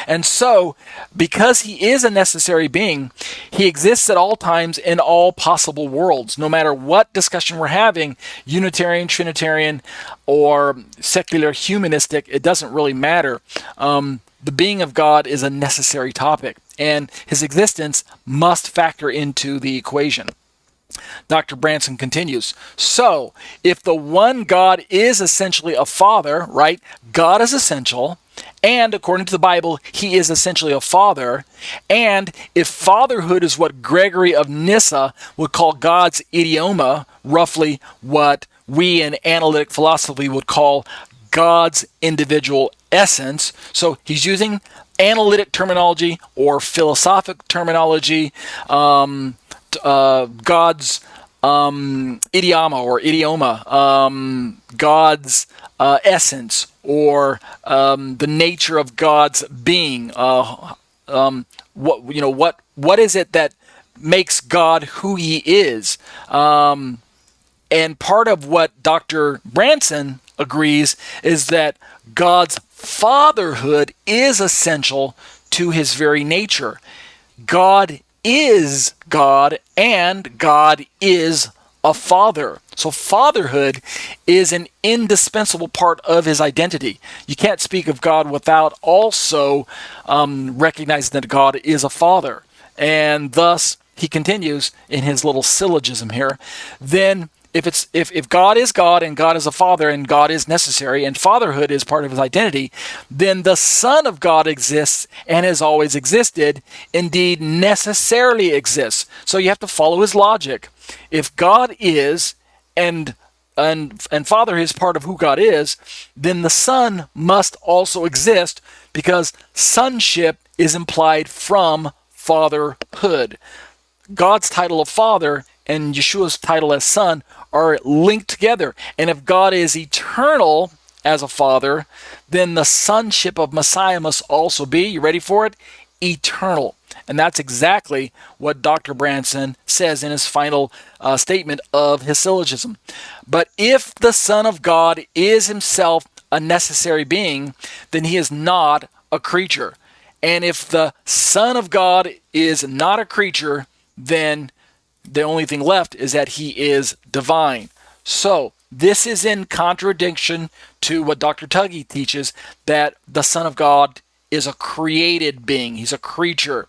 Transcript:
And so, because he is a necessary being, he exists at all times in all possible worlds. No matter what discussion we're having, Unitarian, Trinitarian, or secular humanistic, it doesn't really matter. The being of God is a necessary topic, and his existence must factor into the equation. Dr. Branson continues, so if the one God is essentially a father, right? God is essential, and according to the Bible, he is essentially a father. And if fatherhood is what Gregory of Nyssa would call God's idioma, roughly what we in analytic philosophy would call God's individual essence. So he's using analytic terminology or philosophic terminology, God's idioma or idioma, God's essence, or the nature of God's being. What is it that makes God who he is? And part of what Dr. Branson agrees is that God's fatherhood is essential to his very nature. God is God, and God is a father. So fatherhood is an indispensable part of his identity. You can't speak of God without also recognizing that God is a father. And thus, he continues in his little syllogism here, then if God is God and God is a father and God is necessary and fatherhood is part of his identity, then the Son of God exists and has always existed, indeed necessarily exists. So you have to follow his logic. If God is and Father is part of who God is, then the Son must also exist because sonship is implied from fatherhood. God's title of Father and Yeshua's title as Son are linked together. And if God is eternal as a Father, then the sonship of Messiah must also be, you ready for it? Eternal. And that's exactly what Dr. Branson says in his final statement of his syllogism. But if the Son of God is himself a necessary being, then he is not a creature. And if the Son of God is not a creature, then the only thing left is that he is divine. So this is in contradiction to what Dr. Tuggy teaches, that the Son of God is a created being. He's a creature.